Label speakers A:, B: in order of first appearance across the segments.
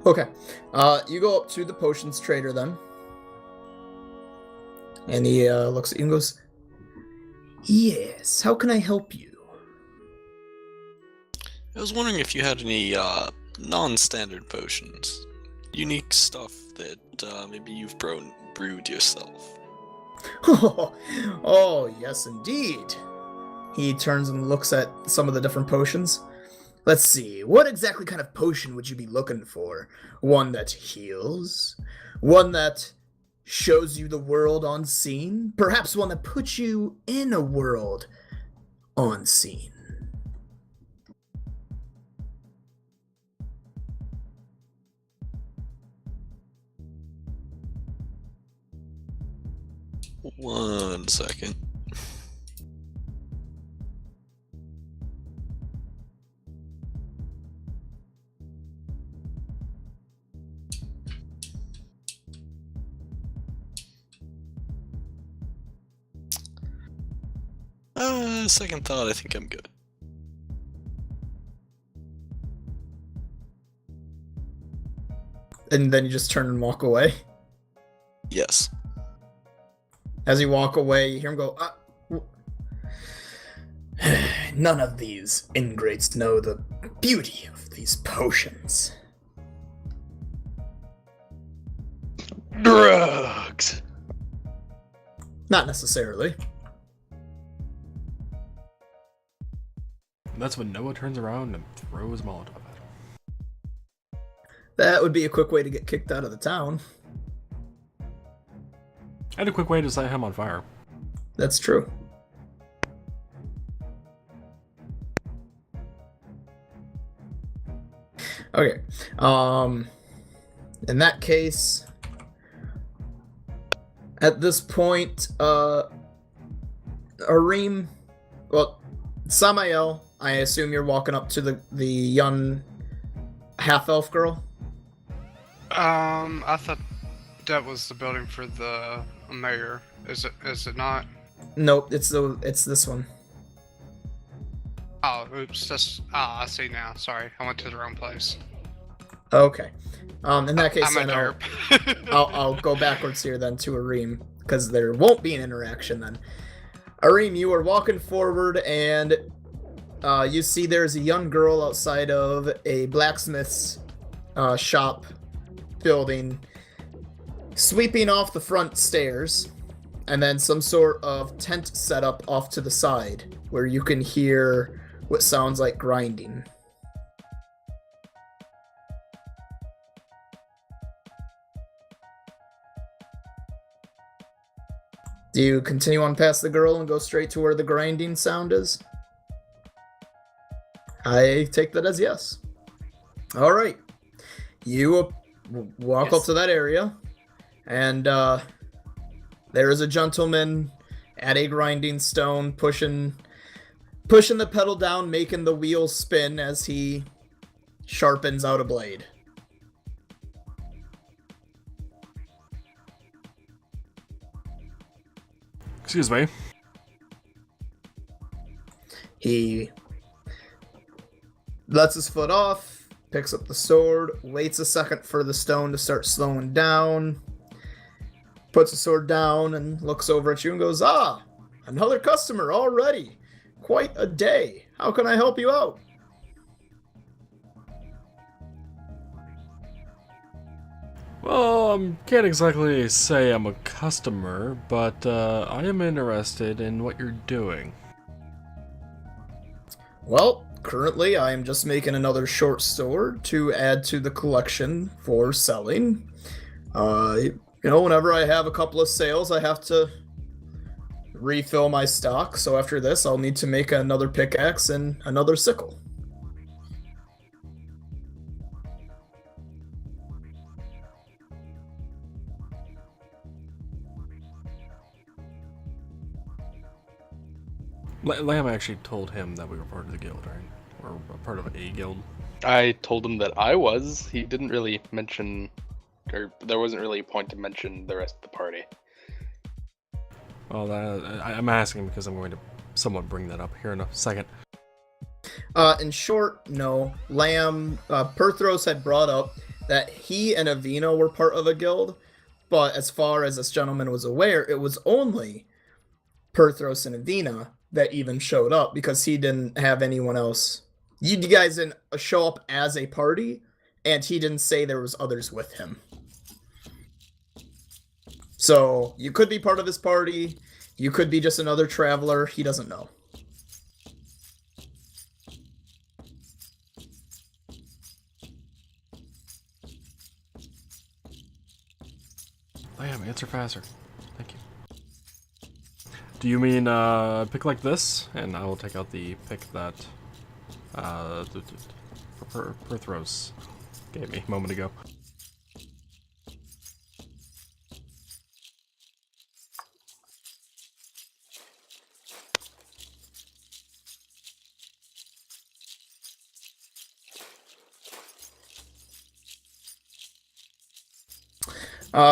A: Okay. You go up to the potions trader then. And he looks at you and goes, "Yes, how can I help you?"
B: I was wondering if you had any non-standard potions. Unique stuff that maybe you've brewed yourself.
A: Oh, yes, indeed. He turns and looks at some of the different potions. Let's see, what exactly kind of potion would you be looking for? One that heals? One that shows you the world unseen? Perhaps one that puts you in a world unseen?
B: One second. Second thought, I think I'm good.
A: And then you just turn and walk away.
B: Yes.
A: As you walk away, you hear him go, "None of these ingrates know the beauty of these potions."
C: Drugs!
A: Not necessarily.
D: That's when Noah turns around and throws Molotov at him.
A: That would be a quick way to get kicked out of the town.
D: And a quick way to set him on fire.
A: That's true. Okay. In that case, at this point, Arim, well, Samael, I assume you're walking up to the young half-elf girl?
E: I thought that was the building for the mayor. Is it not?
A: Nope, it's this one.
E: Oh, oops, I see now. Sorry, I went to the wrong place.
A: Okay. In that case,
E: I'm a
A: then
E: derp.
A: I'll go backwards here then to Arim, because there won't be an interaction then. Arim, you are walking forward, and you see there's a young girl outside of a blacksmith's shop building, sweeping off the front stairs, and then some sort of tent set up off to the side, where you can hear what sounds like grinding. Do you continue on past the girl and go straight to where the grinding sound is? I take that as yes. All right. You walk up to that area, and there is a gentleman at a grinding stone pushing the pedal down, making the wheels spin as he sharpens out a blade.
D: Excuse me.
A: He lets his foot off, picks up the sword, waits a second for the stone to start slowing down, puts the sword down and looks over at you and goes, "Ah, another customer already. Quite a day. How can I help you out?"
D: Well, can't exactly say I'm a customer, but I am interested in what you're doing.
A: Well, currently I am just making another short sword to add to the collection for selling. Whenever I have a couple of sales, I have to refill my stock, so after this I'll need to make another pickaxe and another sickle.
D: Lamb actually told him that we were part of the guild, right? Or a part of a guild.
C: I told him that I was. He didn't really mention, or there wasn't really a point to mention the rest of the party.
D: Well, I'm asking because I'm going to somewhat bring that up here in a second.
A: In short, no. Lamb, Perthros had brought up that he and Avina were part of a guild, but as far as this gentleman was aware, it was only Perthros and Avina that even showed up because he didn't have anyone else. You guys didn't show up as a party, and he didn't say there was others with him. So you could be part of this party, you could be just another traveler, he doesn't know.
D: Damn, answer faster. Thank you. Do you mean pick like this? And I will take out the pick that Perthros gave me a moment ago.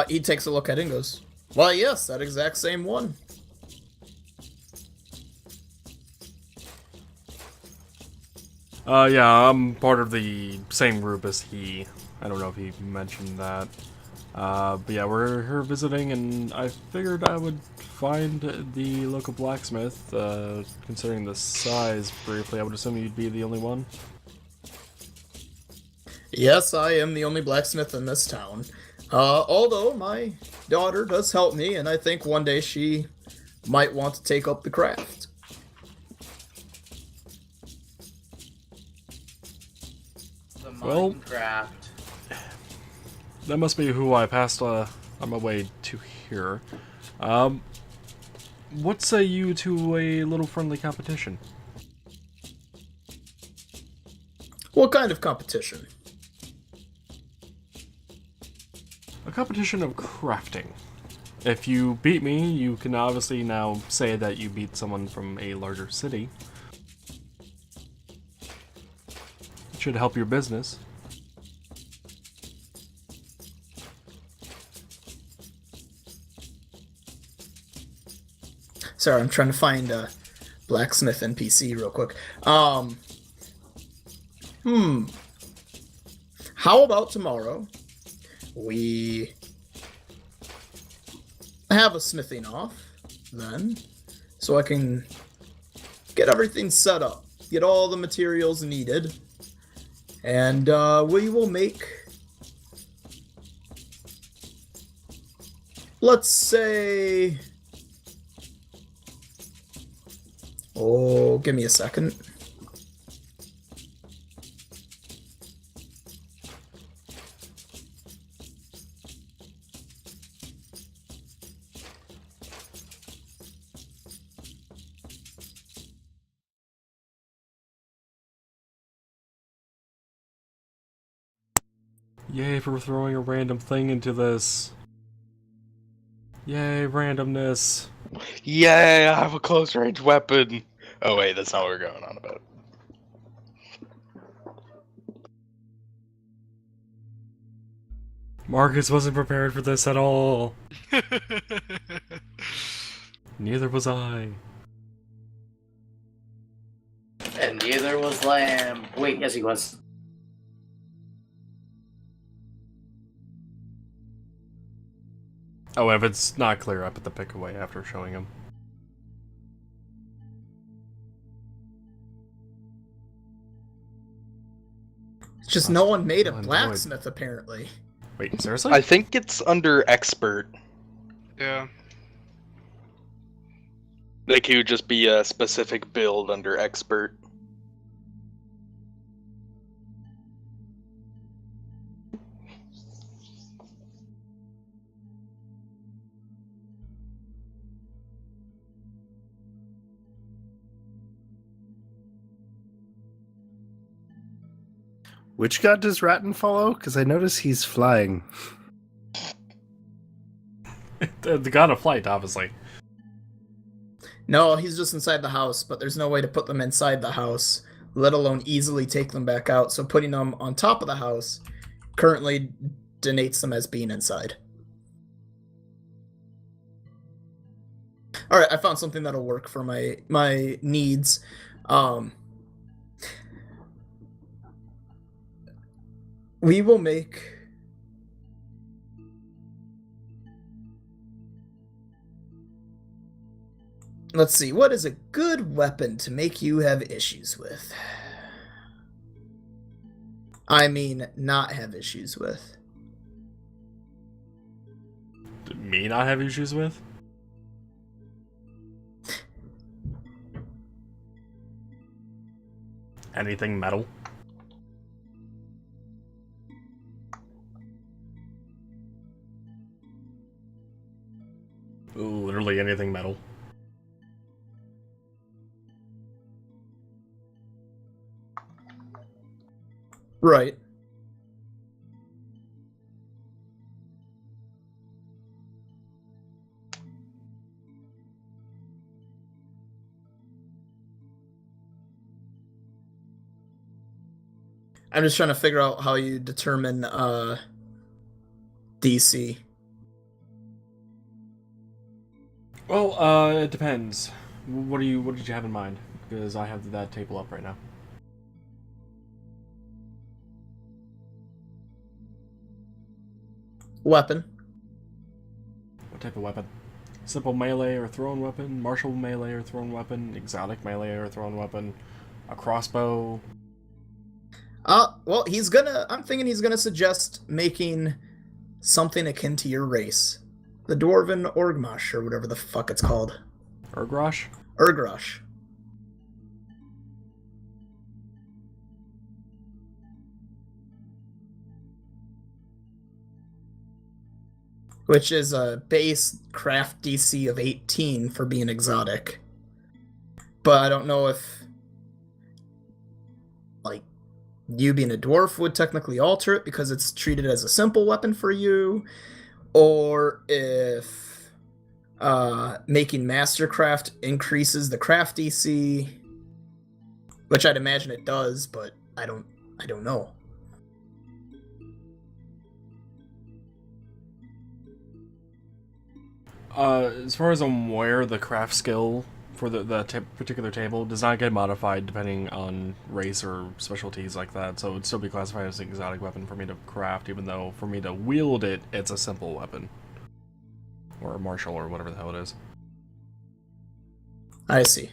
A: He takes a look at it and goes, "Why, yes, that exact same one."
D: Yeah, I'm part of the same group as he. I don't know if he mentioned that. But yeah, we're here visiting, and I figured I would find the local blacksmith. Considering the size briefly, I would assume you'd be the only one.
A: Yes, I am the only blacksmith in this town. Although my daughter does help me, and I think one day she might want to take up the craft.
F: The
D: Well-
F: Minecraft.
D: That must be who I passed on my way to here. What say you to a little friendly competition?
A: What kind of competition?
D: A competition of crafting. If you beat me, you can obviously now say that you beat someone from a larger city. It should help your business.
A: Sorry, I'm trying to find a blacksmith NPC real quick. How about tomorrow we have a smithing off, then, so I can get everything set up, get all the materials needed, and we will make, let's say, oh, give me a second.
D: Yay for throwing a random thing into this. Yay, randomness.
C: Yay, I have a close range weapon. Oh wait, that's not what we're going on about.
D: Marcus wasn't prepared for this at all. Neither was I.
F: And neither was Lamb. Wait, yes he was.
D: Oh, if it's not clear, I put the pick away after showing him.
A: It's just no one made a
D: Unemployed.
A: blacksmith, apparently.
D: Wait, seriously?
C: I think it's under expert.
E: Yeah.
C: Like he would just be a specific build under expert.
G: Which god does Ratton follow? Because I notice he's flying.
D: the god of flight, obviously.
A: No, he's just inside the house, but there's no way to put them inside the house, let alone easily take them back out. So putting them on top of the house currently denotes them as being inside. Alright, I found something that'll work for my needs. We will make Let's see, what is a good weapon to make you have issues with? I mean, not have issues with.
D: Me not have issues with? Anything metal? Ooh, literally anything metal.
A: Right. I'm just trying to figure out how you determine DC.
D: Well, it depends. What did you have in mind? Because I have that table up right now.
A: Weapon.
D: What type of weapon? Simple melee or thrown weapon, martial melee or thrown weapon, exotic melee or thrown weapon, a crossbow.
A: Well, I'm thinking he's gonna suggest making something akin to your race. The Dwarven Orgmash, or whatever the fuck it's called.
D: Urgrosh?
A: Urgrosh. Which is a base craft DC of 18 for being exotic. But I don't know if, like, you being a dwarf would technically alter it because it's treated as a simple weapon for you, or if making Mastercraft increases the craft DC, which I'd imagine it does, but I don't know.
D: As far as I'm aware, the craft skill for the particular table does not get modified depending on race or specialties like that, so it would still be classified as an exotic weapon for me to craft, even though for me to wield it, it's a simple weapon. Or a martial, or whatever the hell it is.
A: I see.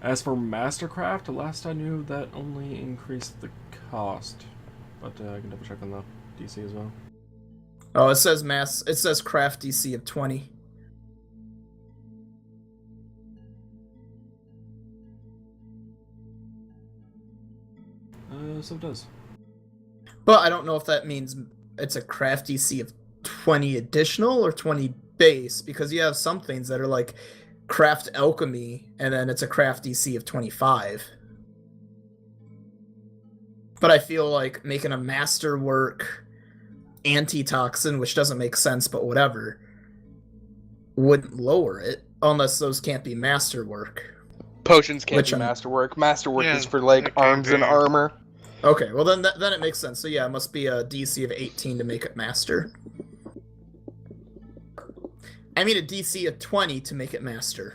D: As for Mastercraft, last I knew that only increased the cost, but I can double check on the DC as well.
A: Oh, it says craft DC of 20.
D: So it does.
A: But I don't know if that means it's a craft DC of 20 additional or 20 base, because you have some things that are like craft alchemy, and then it's a craft DC of 25. But I feel like making a masterwork antitoxin, which doesn't make sense, but whatever, wouldn't lower it, unless those can't be masterwork.
C: Potions can't
A: Which
C: be
A: I'm-
C: masterwork. Masterwork
E: Yeah,
C: is for like
E: it can't
C: arms and
E: be.
C: armor.
A: Okay, well then it makes sense. So yeah, it must be a DC of 18 to make it master. I mean a DC of 20 to make it master.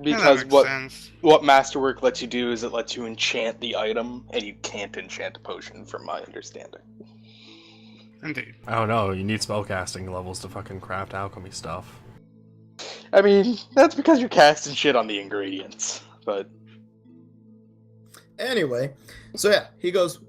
E: Yeah, that
C: Because
E: makes
C: what
E: sense.
C: what masterwork lets you do is it lets you enchant the item, and you can't enchant a potion, from my understanding.
E: Indeed.
D: I don't know, you need spellcasting levels to fucking craft alchemy stuff.
C: I mean, that's because you're casting shit on the ingredients. But
A: Anyway, so yeah, he goes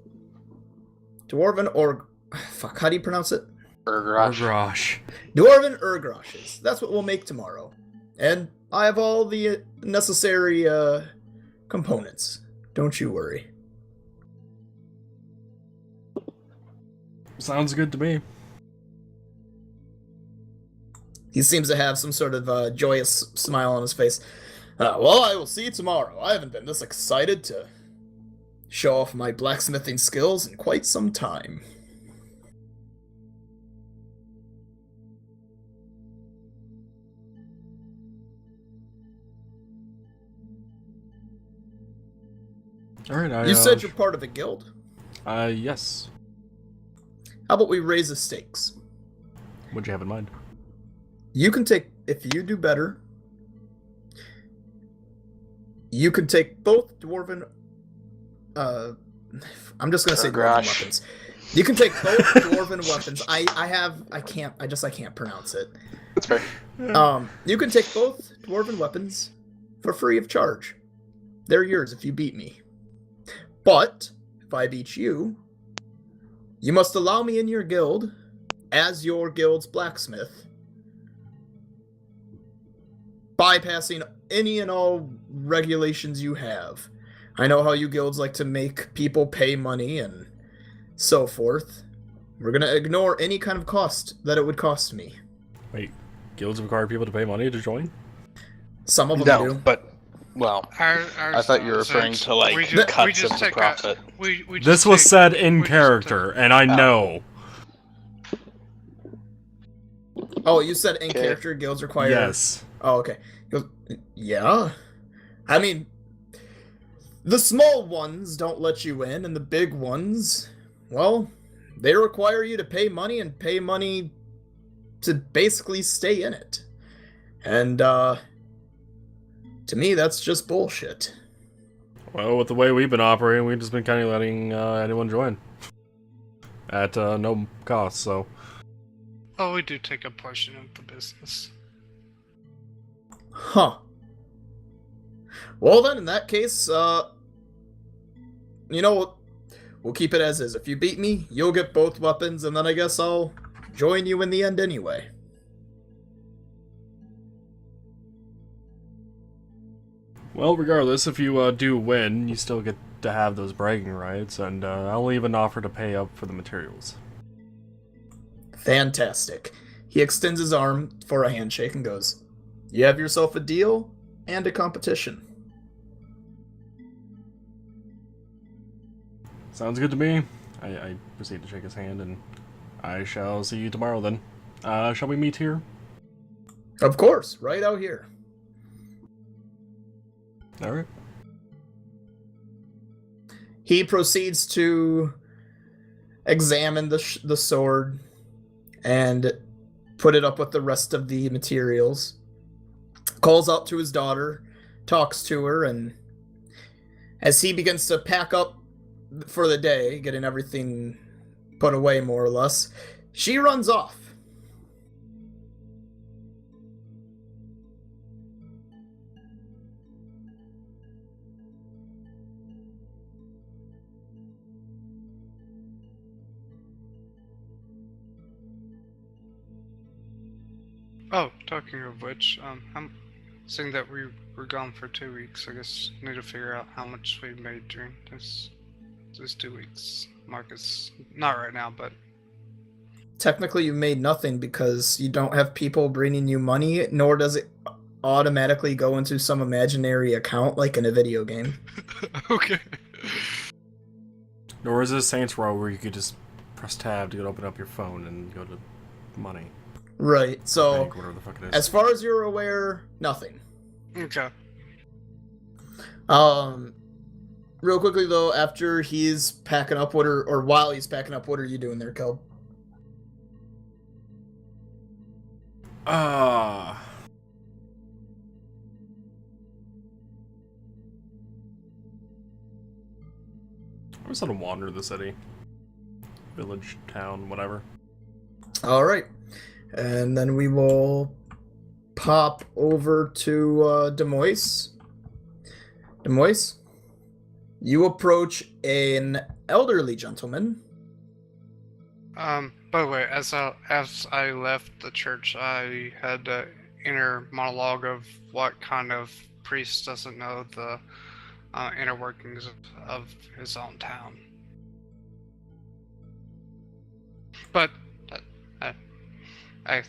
A: Dwarven fuck, how do you pronounce it?
C: Urgrosh.
D: Urgrosh.
A: Dwarven Urgroshes. That's what we'll make tomorrow. And I have all the necessary components. Don't you worry.
D: Sounds good to me.
A: He seems to have some sort of joyous smile on his face. Well, I will see you tomorrow. I haven't been this excited to show off my blacksmithing skills in quite some time.
D: Alright,
A: You said you're part of a guild.
D: yes.
A: How about we raise the stakes?
D: What'd you have in mind?
A: You can take, if you do better, you can take both dwarven. I'm just gonna say dwarven
C: Urgrosh.
A: weapons. You can take both dwarven weapons. I can't pronounce it.
C: That's fair.
A: You can take both dwarven weapons for free of charge. They're yours if you beat me. But if I beat you, you must allow me in your guild as your guild's blacksmith, bypassing any and all regulations you have. I know how you guilds like to make people pay money and so forth. We're going to ignore any kind of cost that it would cost me.
D: Wait, guilds require people to pay money to join?
A: Some of them
C: No,
A: do.
C: but, well, I thought you were referring to, like, cuts of the profit.
D: This was said in character, and I know.
A: Oh, you said in
C: Okay.
A: character guilds require...
D: Yes.
A: Oh, okay. He goes, yeah. I mean, the small ones don't let you in, and the big ones, well, they require you to pay money and pay money to basically stay in it. And, to me, that's just bullshit.
D: Well, with the way we've been operating, we've just been kind of letting anyone join. At no cost, so...
E: Oh, we do take a portion of the business.
A: Huh. Well then, in that case, you know, we'll keep it as is. If you beat me, you'll get both weapons, and then I guess I'll join you in the end anyway.
D: Well, regardless, if you do win, you still get to have those bragging rights, and I'll even offer to pay up for the materials.
A: Fantastic. He extends his arm for a handshake and goes, you have yourself a deal and a competition.
D: Sounds good to me. I proceed to shake his hand, and I shall see you tomorrow then. Shall we meet here?
A: Of course, right out here.
D: Alright.
A: He proceeds to examine the sword and put it up with the rest of the materials. Calls out to his daughter, talks to her, and as he begins to pack up for the day, getting everything put away more or less, she runs off.
E: Oh, talking of which, seeing that we were gone for 2 weeks, I guess we need to figure out how much we made during this 2 weeks. Marcus, not right now, but
A: Technically, you made nothing because you don't have people bringing you money, nor does it automatically go into some imaginary account like in a video game.
E: okay.
D: Nor is it Saints Row where you could just press tab to open up your phone and go to money.
A: Right, so
D: Bank, whatever the fuck it is.
A: as far as you're aware, nothing.
E: Okay.
A: Real quickly though, after he's packing up, or while he's packing up, what are you doing there, Kel?
D: I was on a wander the city. Village, town, whatever.
A: Alright. And then we will pop over to Des Moines. Des Moines, you approach an elderly gentleman.
E: By the way, as I left the church, I had an inner monologue of what kind of priest doesn't know the inner workings of his own town. But I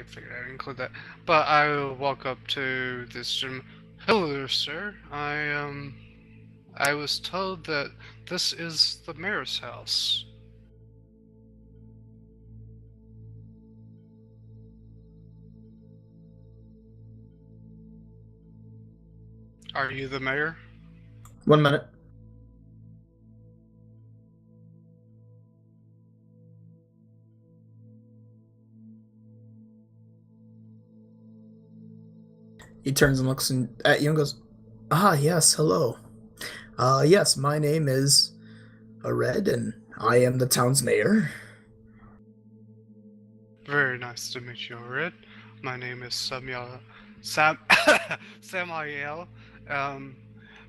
E: figured I'd include that. But I walk up to this gentleman. Hello, sir. I was told that this is the mayor's house. Are you the mayor?
A: 1 minute. He turns and looks at you and goes, ah, yes, hello. Yes, my name is Arid, and I am the town's mayor.
E: Very nice to meet you, Arid. my name is Samael. Samael.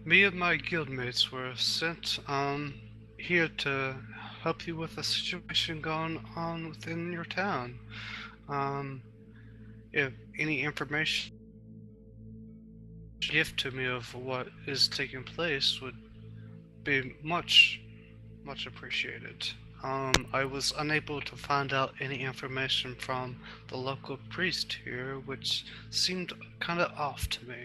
E: Me and my guildmates were sent here to help you with a situation going on within your town. If any information give to me of what is taking place would be much appreciated. I was unable to find out any information from the local priest here, which seemed kind of off to me.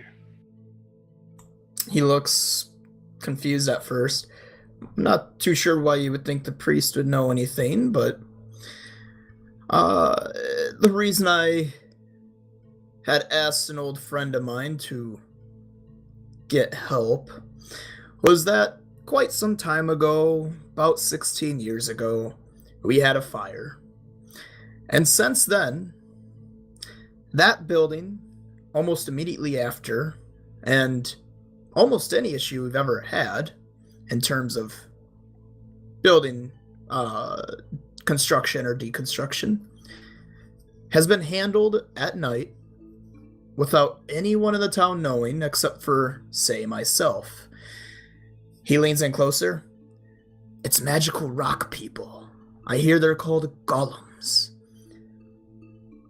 A: He looks confused at first. I'm not too sure why you would think the priest would know anything, but the reason I had asked an old friend of mine to get help was that quite some time ago, about 16 years ago, we had a fire. And since then, that building, almost immediately after, and almost any issue we've ever had in terms of building construction or deconstruction, has been handled at night without anyone in the town knowing except for, say, myself. He leans in closer. It's magical rock people. I hear they're called golems.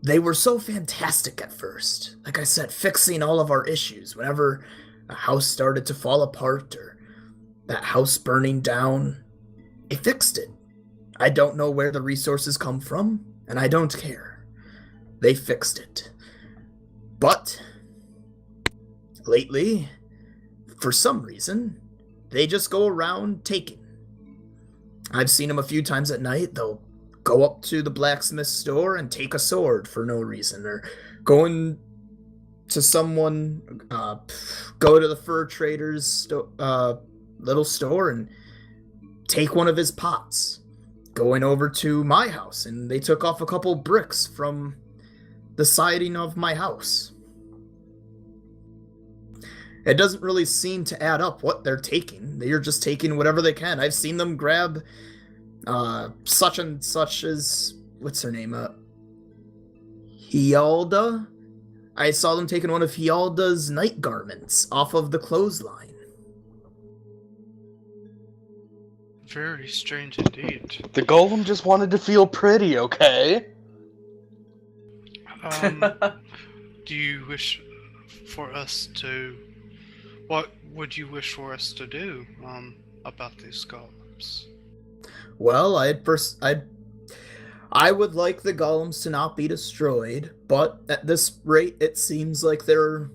A: They were so fantastic at first. Like I said, fixing all of our issues. Whenever a house started to fall apart or that house burning down, it fixed it. I don't know where the resources come from, and I don't care. They fixed it. But lately, for some reason, they just go around taking. I've seen them a few times at night. They'll go up to the blacksmith store and take a sword for no reason, or go to someone, go to the fur trader's little store and take one of his pots. Going over to my house, and they took off a couple bricks from the siding of my house. It doesn't really seem to add up what they're taking. They're just taking whatever they can. I've seen them grab such and such as, what's her name? Hialda? I saw them taking one of Hialda's night garments off of the clothesline.
E: Very strange indeed.
C: The golem just wanted to feel pretty, okay?
E: Do you wish for us to... What would you wish for us to do about these golems?
A: Well, I would like the golems to not be destroyed, but at this rate, it seems like their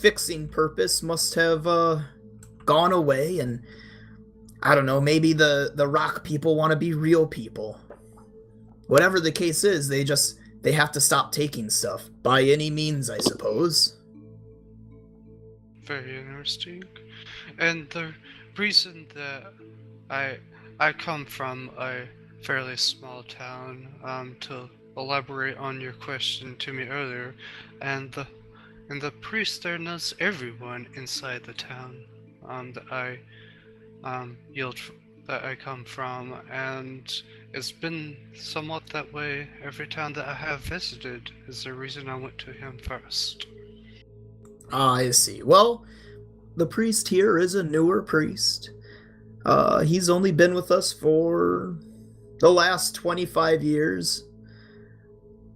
A: fixing purpose must have gone away, and I don't know, maybe the rock people want to be real people. Whatever the case is, they have to stop taking stuff, by any means, I suppose.
E: Very interesting. And the reason that I come from a fairly small town, to elaborate on your question to me earlier, and the priest there knows everyone inside the town that I come from, and it's been somewhat that way every town that I have visited. Is the reason I went to him first.
A: I see. Well, the priest here is a newer priest. He's only been with us for the last 25 years.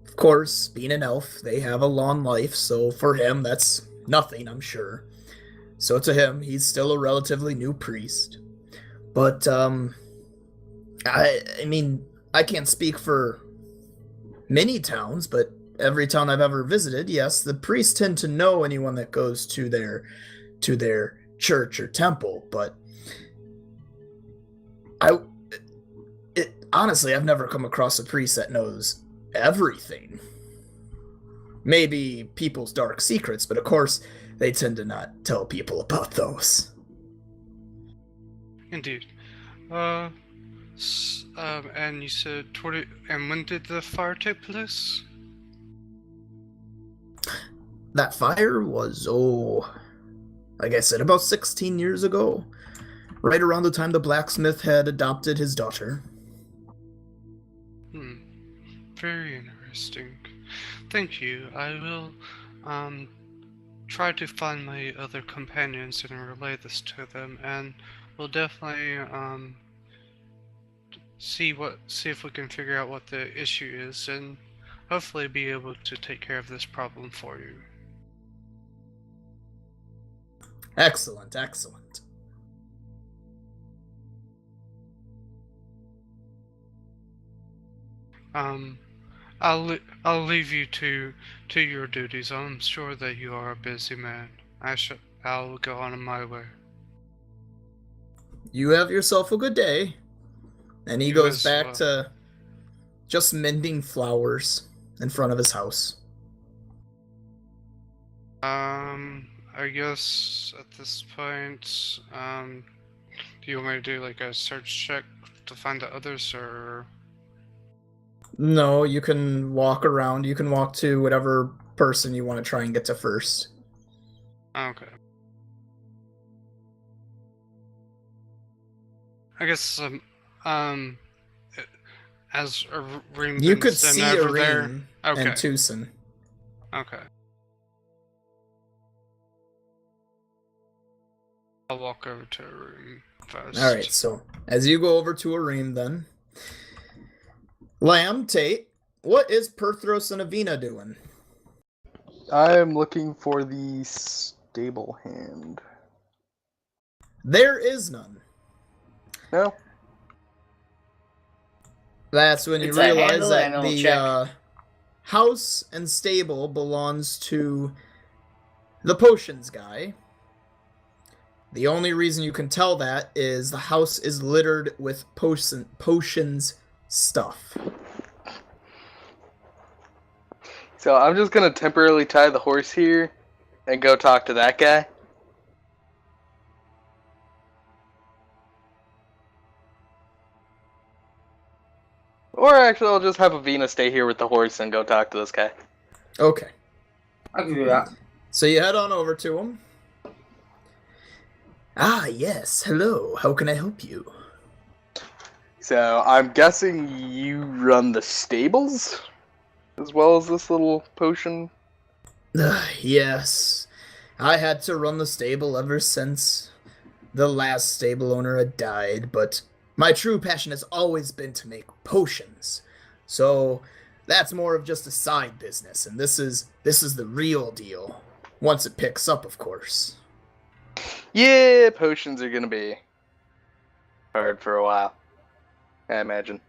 A: Of course, being an elf, they have a long life, so for him, that's nothing, I'm sure. So to him, he's still a relatively new priest. But, I mean, I can't speak for many towns, but every town I've ever visited, yes, the priests tend to know anyone that goes to their church or temple, but honestly, I've never come across a priest that knows everything. Maybe people's dark secrets, but of course, they tend to not tell people about those.
E: Indeed. And you said and when did the fire take place?
A: That fire was, like I said, about 16 years ago. Right around the time the blacksmith had adopted his daughter.
E: Very interesting. Thank you. I will try to find my other companions and relay this to them, and we'll definitely see if we can figure out what the issue is, and hopefully be able to take care of this problem for you.
A: Excellent, excellent.
E: I'll leave you to your duties. I'm sure that you are a busy man. I'll go on my way.
A: You have yourself a good day. And he
E: You
A: goes
E: as
A: back
E: well.
A: to just mending flowers in front of his house.
E: I guess at this point, do you want me to do like a search check to find the others, or?
A: No, you can walk around. You can walk to whatever person you want to try and get to first.
E: Okay. I guess as Arim
A: You could
E: Vincent
A: see
E: over there.
A: Arim
E: Okay.
A: and Tucson.
E: Okay. I'll walk over to Arim first.
A: Alright, so as you go over to Arim then. Lamb, Tate, what is Perthros and Avina doing?
C: I'm looking for the stable hand.
A: There is none.
C: No?
A: That's when you
F: It's a
A: realize
F: handle
A: that
F: and it'll
A: the
F: check.
A: house and stable belongs to the potions guy. The only reason you can tell that is the house is littered with potions stuff.
C: So I'm just gonna temporarily tie the horse here and go talk to that guy. Or actually, I'll just have Avina stay here with the horse and go talk to this guy.
A: Okay.
F: I can do that.
A: So you head on over to him. Ah, yes. Hello. How can I help you?
C: So I'm guessing you run the stables? As well as this little potion?
A: Yes. I had to run the stable ever since the last stable owner had died, but my true passion has always been to make potions. So that's more of just a side business, and this is the real deal. Once it picks up, of course.
C: Yeah, potions are gonna be hard for a while, I imagine.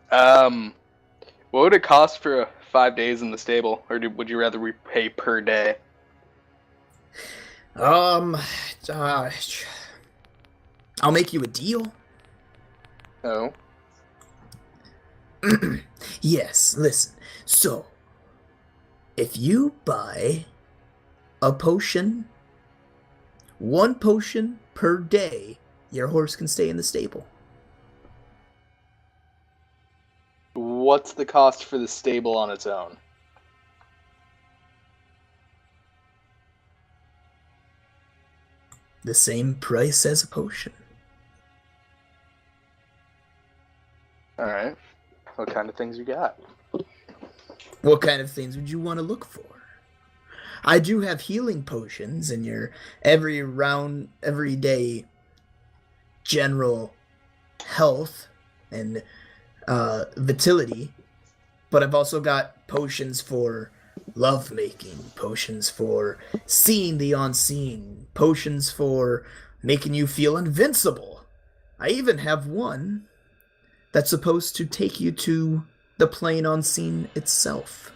C: What would it cost for 5 days in the stable, or would you rather we pay per day?
A: I'll make you a deal.
C: Oh,
A: Yes, listen. So, if you buy a potion, one potion per day, your horse can stay in the stable.
C: what's the cost for the stable on its own?
A: The same price as a potion.
C: All right. What kind of things you got?
A: What kind of things would you want to look for? I do have healing potions in your everyday general health and vitality, but I've also got potions for lovemaking, potions for seeing the unseen, potions for making you feel invincible. I even have one that's supposed to take you to the plane unseen itself.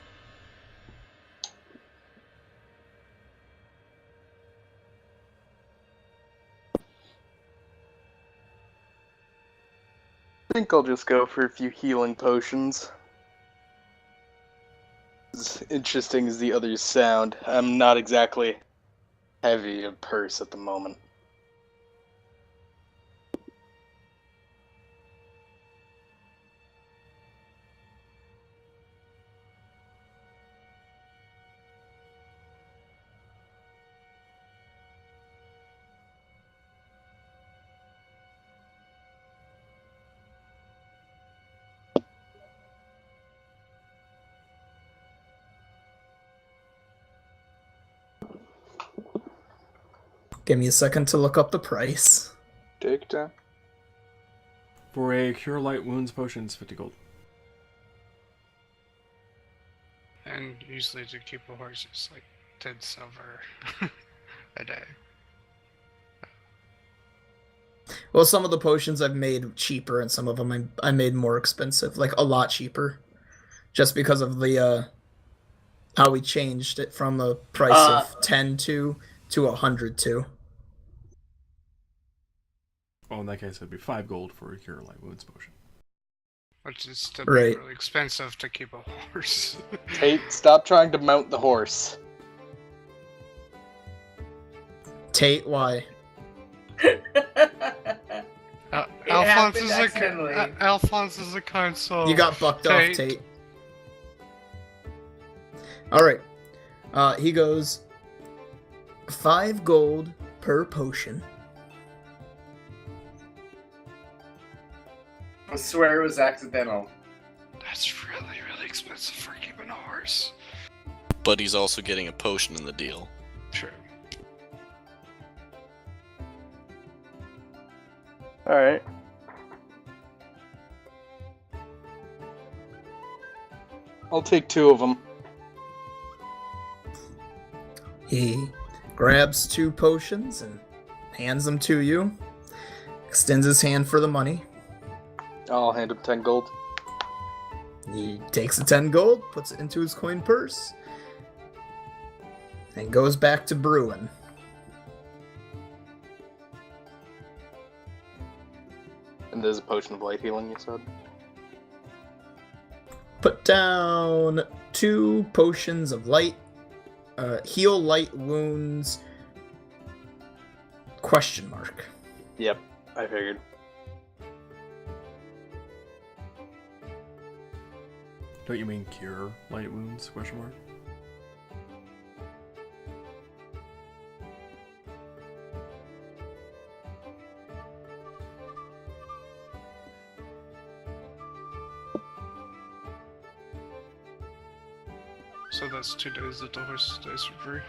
C: I think I'll just go for a few healing potions. As interesting as the others sound, I'm not exactly heavy of purse at the moment.
A: Give me a second to look up the price.
C: Take time.
D: For a Cure Light Wounds potion, it's 50 gold.
E: And usually to keep a horse, it's like 10 silver a day.
A: Well, some of the potions I've made cheaper, and some of them I made more expensive, like a lot cheaper, just because of the how we changed it from a price of 10 to 100 to.
D: Well, in that case, it'd be 5 gold for a Cure Light Wounds potion.
E: Which is still
A: Right.
E: really expensive to keep a horse.
C: Tate, stop trying to mount the horse.
A: Tate, why?
F: happened accidentally.
E: Alphonse is a kind soul.
A: You got bucked off, Tate. Alright. He goes 5 gold per potion.
F: I swear it was accidental.
E: That's really, really expensive for keeping a horse.
B: But he's also getting a potion in the deal.
E: True.
C: Alright. I'll take 2 of them.
A: He grabs 2 potions and hands them to you. Extends his hand for the money.
C: I'll hand him 10 gold.
A: He takes the 10 gold, puts it into his coin purse, and goes back to brewing.
C: And there's a potion of light healing, you said?
A: Put down 2 potions of light. Heal light wounds. Question mark.
C: Yep, I figured.
D: Don't you mean Cure Light Wounds? Question mark.
E: So that's 2 days that the horse stays for free.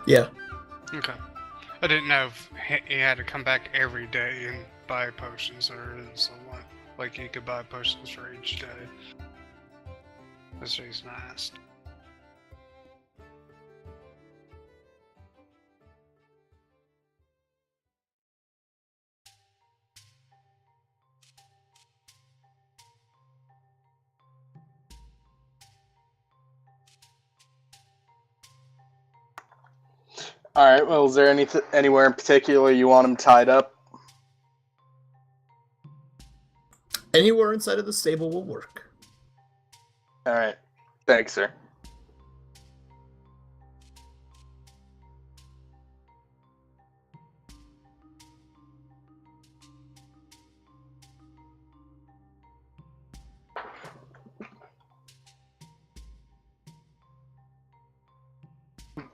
A: Yeah.
E: Okay. I didn't know if he had to come back every day and buy potions, or is it like he could buy potions for each day. That's the reason I asked.
C: Alright, well, is there anywhere in particular you want him tied up?
A: Anywhere inside of the stable will work.
C: Alright. Thanks, sir.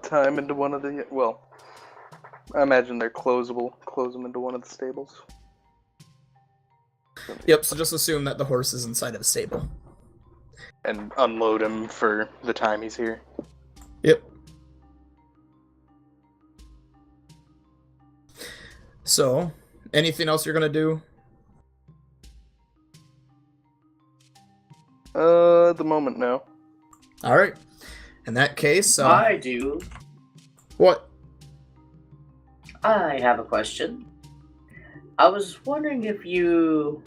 C: Tie him into one of the... Well, I imagine they're closable. Close them into one of the stables.
A: Yep, so just assume that the horse is inside of a stable.
C: And unload him for the time he's here.
A: Yep. So, anything else you're gonna do?
C: At the moment, no.
A: Alright. In that case,
F: I do.
A: What?
F: I have a question. I was wondering if you,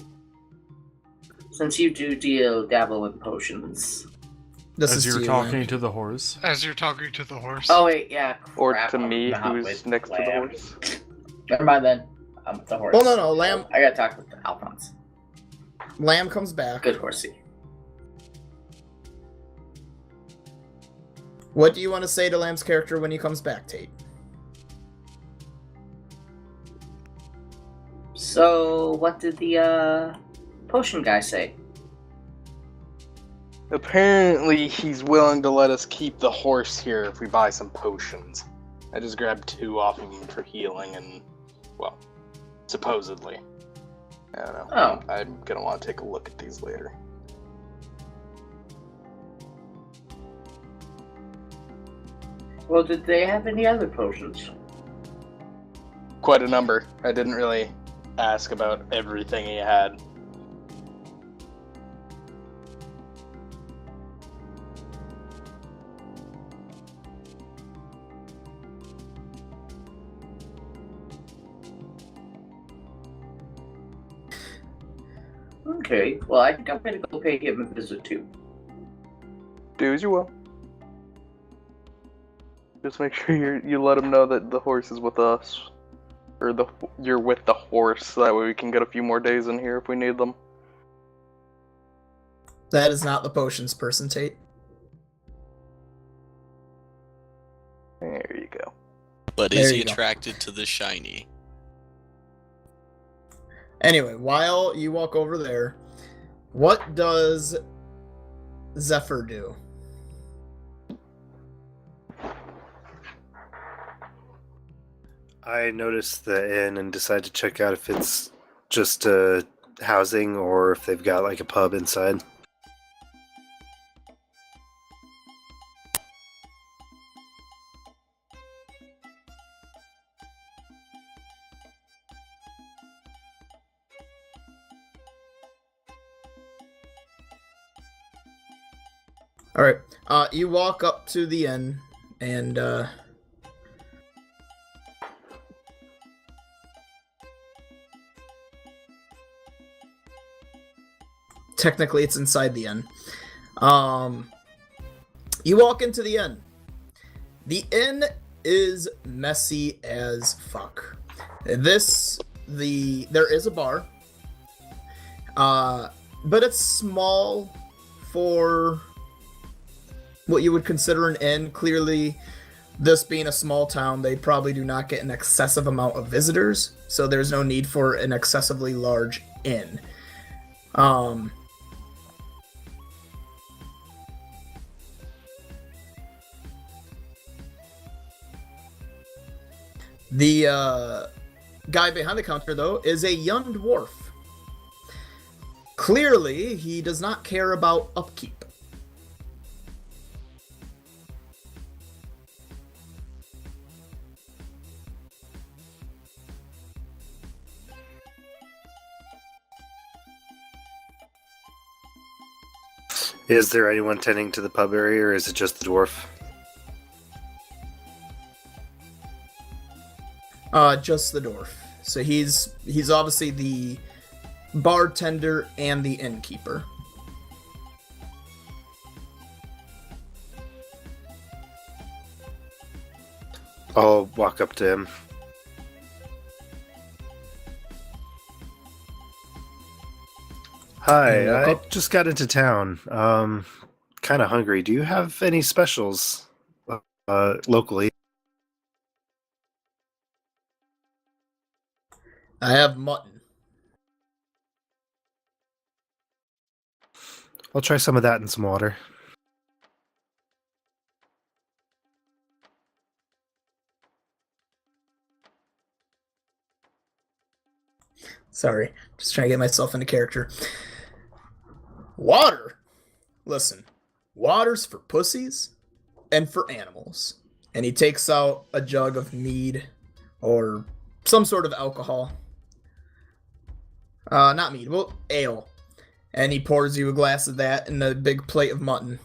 F: since you do dabble in potions.
A: This
D: As
A: is
D: you're
A: to you,
D: talking
A: man.
D: to the horse.
E: As you're talking to the horse.
F: Oh wait, yeah.
C: Or
F: crap,
C: to
F: I'm
C: me,
F: not
C: who's
F: with
C: next to the
F: Lamb.
C: horse.
F: Never mind then. I'm with the horse.
A: Well, no, Lamb.
F: I gotta talk with Alphonse.
A: Lamb comes back.
F: Good horsey.
A: What do you want to say to Lamb's character when he comes back, Tate?
F: So, what did the potion guy say?
C: Apparently, he's willing to let us keep the horse here if we buy some potions. I just grabbed 2 off of him for healing and, well, supposedly. I don't know.
F: Oh.
C: I'm gonna want to take a look at these later.
F: Well, did they have any other potions?
C: Quite a number. I didn't really ask about everything he had.
F: Okay, well, I think I'm gonna go pay him a visit too.
C: Do as you will. Just make sure you let him know that the horse is with us. Or you're with the horse, that way we can get a few more days in here if we need them.
A: That is not the potions person, Tate.
C: There you go.
B: But
A: There
B: is he
A: you go.
B: attracted to the shiny?
A: Anyway, while you walk over there, what does Zephyr do?
G: I noticed the inn and decide to check out if it's just housing or if they've got like a pub inside.
A: All right, you walk up to the inn, and technically it's inside the inn. You walk into the inn. The inn is messy as fuck. There is a bar, but it's small for what you would consider an inn. Clearly, this being a small town, they probably do not get an excessive amount of visitors, so there's no need for an excessively large inn. The guy behind the counter, though, is a young dwarf. Clearly, he does not care about upkeep.
G: Is there anyone tending to the pub area, or is it just the dwarf?
A: Just the dwarf. So he's obviously the bartender and the innkeeper.
G: I'll walk up to him. Hi,
A: walk
G: I
A: up.
G: just got into town. Kind of hungry. Do you have any specials locally?
A: I have mutton.
G: I'll try some of that and some water.
A: Sorry, just trying to get myself into character. Water? Listen, water's for pussies and for animals. And he takes out a jug of mead or some sort of alcohol. Not mead, well, ale. And he pours you a glass of that and a big plate of mutton.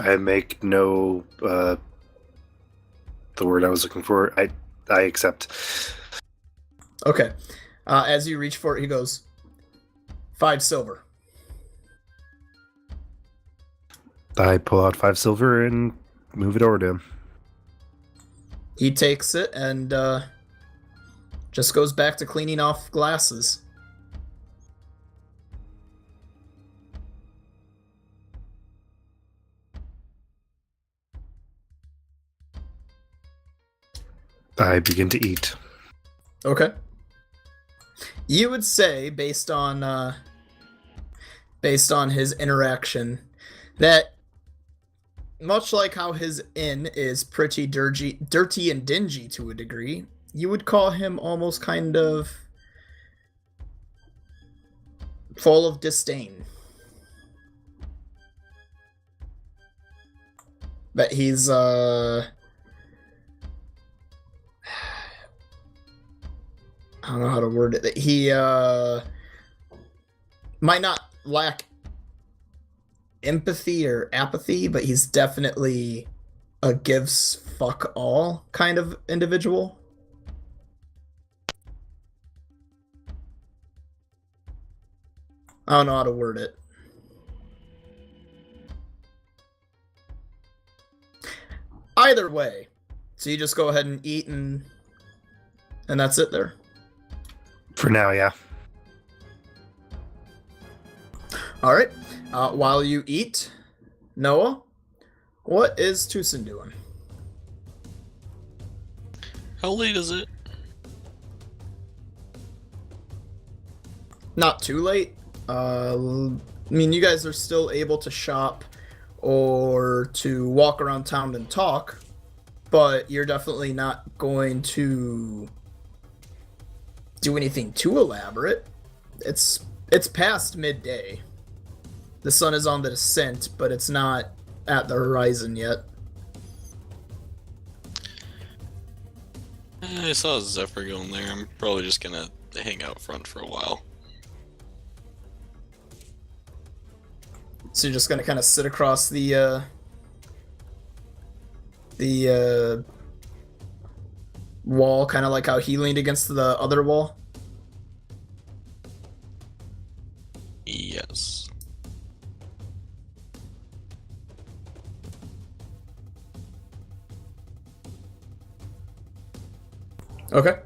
G: I make no the word I was looking for. I accept.
A: Okay. As you reach for it, he goes, 5 silver.
G: I pull out 5 silver and move it over to him.
A: He takes it and just goes back to cleaning off glasses.
G: I begin to eat.
A: Okay. You would say, based on his interaction, that much like how his inn is pretty dirty and dingy to a degree, you would call him almost kind of full of disdain. But he's, I don't know how to word it. He, might not lack empathy or apathy, but he's definitely a gives fuck all kind of individual. I don't know how to word it. Either way, so you just go ahead and eat and that's it there.
G: For now, yeah.
A: All right. While you eat, Noah, what is Tucson doing?
B: How late is it?
A: Not too late. I mean, you guys are still able to shop or to walk around town and talk, but you're definitely not going to do anything too elaborate. It's past midday. The sun is on the descent, but it's not at the horizon yet.
B: I saw Zephyr going there. I'm probably just gonna hang out front for a while.
A: So you're just gonna kind of sit across the wall, kind of like how he leaned against the other wall?
B: Yes.
A: Okay.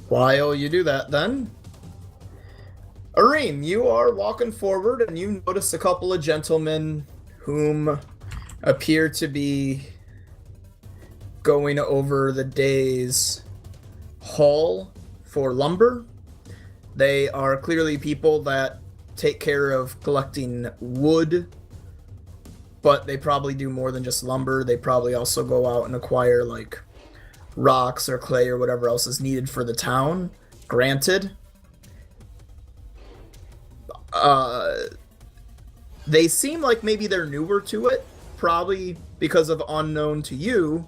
A: While you do that, then, Arim, you are walking forward and you notice a couple of gentlemen whom appear to be going over the day's haul for lumber. They are clearly people that take care of collecting wood, but they probably do more than just lumber. They probably also go out and acquire, like, rocks or clay or whatever else is needed for the town. Granted, they seem like maybe they're newer to it, probably because of unknown to you.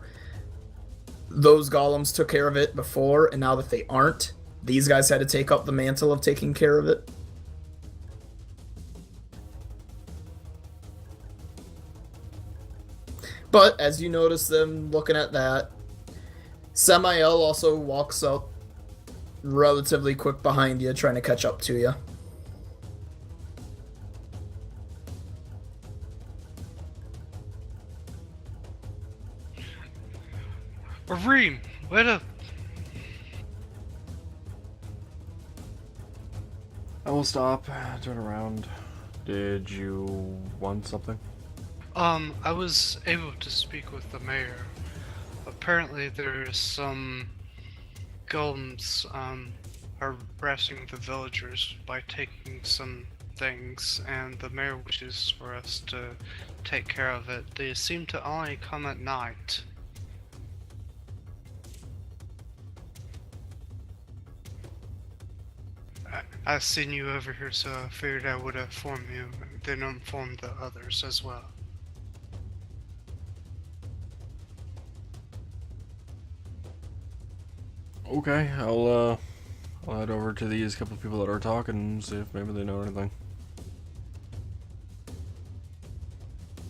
A: Those golems took care of it before, and now that they aren't, these guys had to take up the mantle of taking care of it. But as you notice them looking at that, Samael also walks up relatively quick behind you, trying to catch up to you.
E: Arim, wait up.
D: I will stop, turn around. Did you want something?
E: I was able to speak with the mayor. Apparently there's some golems, harassing the villagers by taking some things, and the mayor wishes for us to take care of it. They seem to only come at night. I've seen you over here, so I figured I would inform you, and then inform the others as well.
D: Okay, I'll head over to these couple of people that are talking and see if maybe they know anything.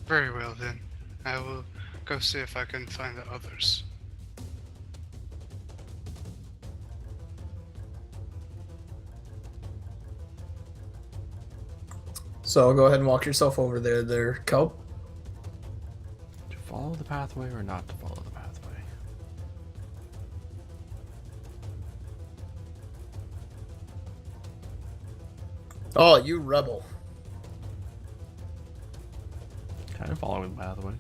E: Very well then. I will go see if I can find the others.
A: So go ahead and walk yourself over there, Kelp.
D: To follow the pathway or not to follow the pathway?
A: Oh, you rebel.
D: Kind of following the pathway.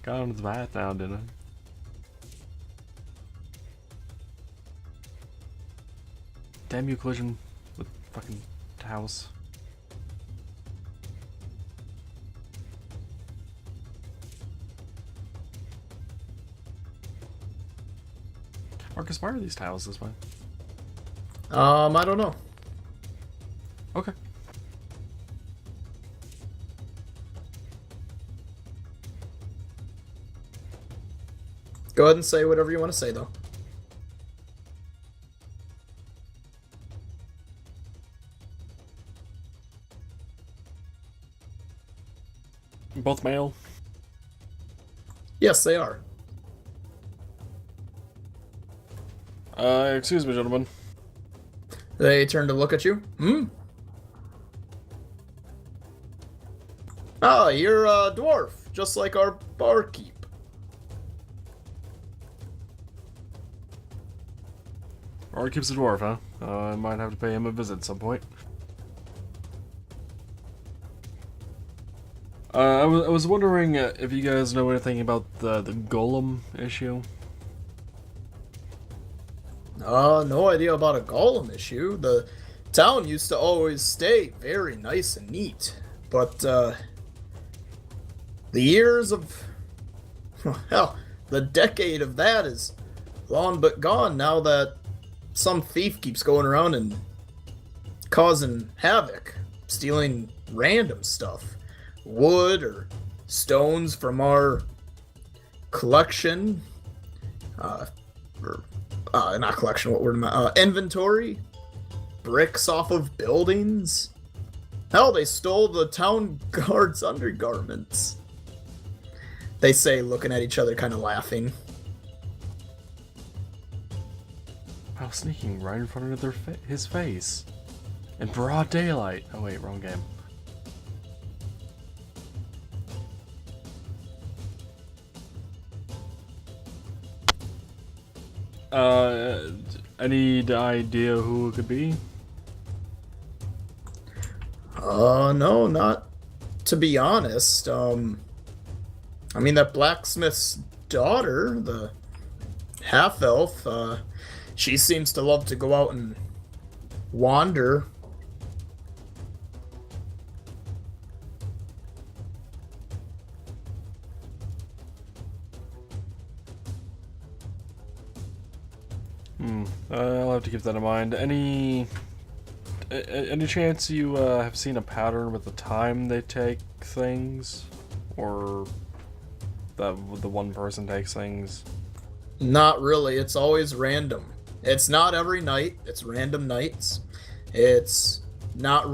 D: Got onto the path now, didn't I? Damn you, collision with fucking house. Marcus, why are these tiles this way?
A: I don't know.
D: Okay.
A: Go ahead and say whatever you want to say, though.
D: Both male.
A: Yes, they are.
D: Excuse me, gentlemen.
A: They turn to look at you. Hmm? Ah, you're a dwarf, just like our barkeep.
D: Or keeps a dwarf, huh? I might have to pay him a visit at some point. I was wondering if you guys know anything about the golem issue.
A: No idea about a golem issue. The town used to always stay very nice and neat, but the years of, hell, the decade of that is long but gone now that some thief keeps going around and causing havoc, stealing random stuff, wood or stones from our collection, not collection, what word am I, inventory, bricks off of buildings. Hell, they stole the town guard's undergarments. They say, looking at each other, kind of laughing.
D: I was sneaking right in front of his face. In broad daylight. Oh wait, wrong game. Any idea who it could be?
A: No, not to be honest. I mean, that blacksmith's daughter, the half-elf, she seems to love to go out and wander.
D: I'll have to keep that in mind. Any chance you have seen a pattern with the time they take things, or that the one person takes things?
A: Not really. It's always random. It's not every night. It's random nights. It's not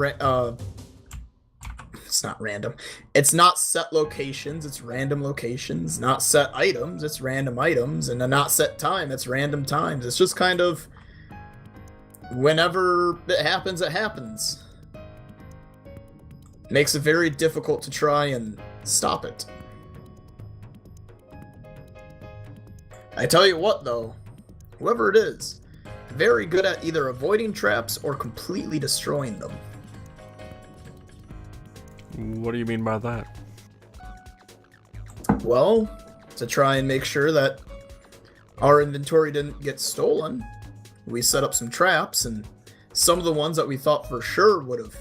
A: it's not random. It's not set locations. It's random locations. Not set items. It's random items. And a not set time. It's random times. It's just kind of whenever it happens, it happens. Makes it very difficult to try and stop it. I tell you what, though, whoever it is, very good at either avoiding traps or completely destroying them.
D: What do you mean by that?
A: Well, to try and make sure that our inventory didn't get stolen, we set up some traps, and some of the ones that we thought for sure would have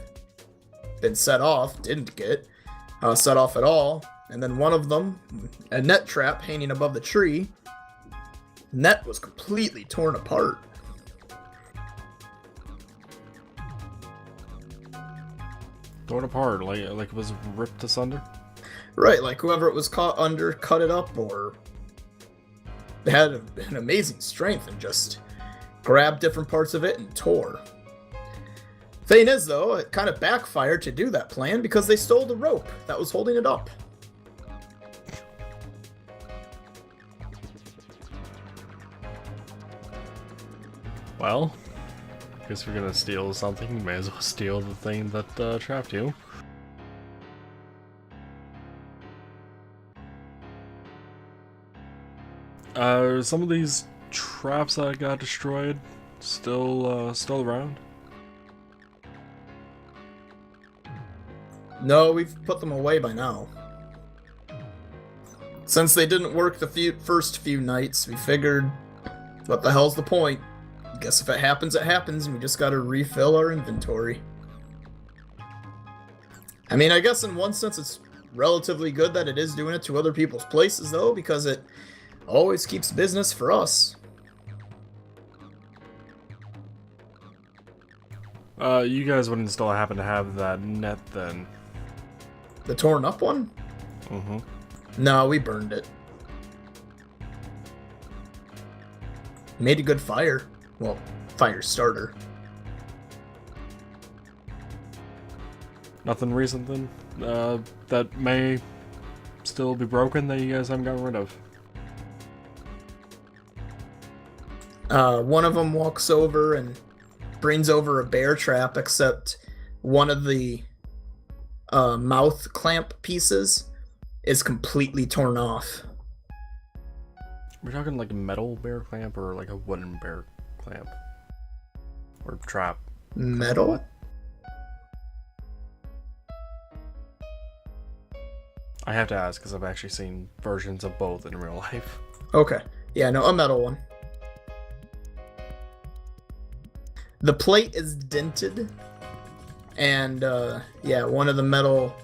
A: been set off didn't get set off at all. And then one of them, a net trap hanging above the tree, net was completely torn apart.
D: Torn apart, like it was ripped asunder?
A: Right, like whoever it was caught under cut it up, or had an amazing strength and just grabbed different parts of it and tore. Thing is, though, it kind of backfired to do that plan because they stole the rope that was holding it up.
D: Well, I guess we're gonna steal something. You may as well steal the thing that trapped you. Some of these traps that got destroyed still around?
A: No, we've put them away by now. Since they didn't work the first few nights, we figured, what the hell's the point? Guess if it happens, it happens, and we just gotta refill our inventory. I mean, I guess in one sense it's relatively good that it is doing it to other people's places, though, because it always keeps business for us.
D: You guys wouldn't still happen to have that net then?
A: The torn up one?
D: Mm-hmm.
A: No, we burned it. Made a good fire. Well, fire starter.
D: Nothing recent then? That may still be broken that you guys haven't gotten rid of?
A: One of them walks over and brings over a bear trap, except one of the mouth clamp pieces is completely torn off.
D: We're talking like a metal bear clamp or like a wooden bear clamp? Or trap?
A: Metal?
D: I have to ask because I've actually seen versions of both in real life.
A: Okay. Yeah, no, a metal one. The plate is dented, and yeah, one of the metal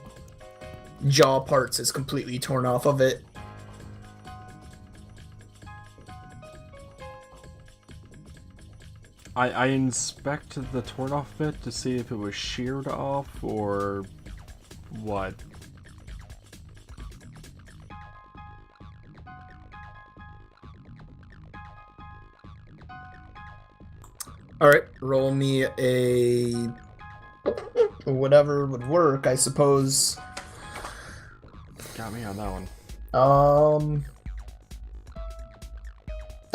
A: jaw parts is completely torn off of it.
D: I inspected the torn off bit to see if it was sheared off or what.
A: Alright, roll me a... whatever would work, I suppose.
D: Got me on that one.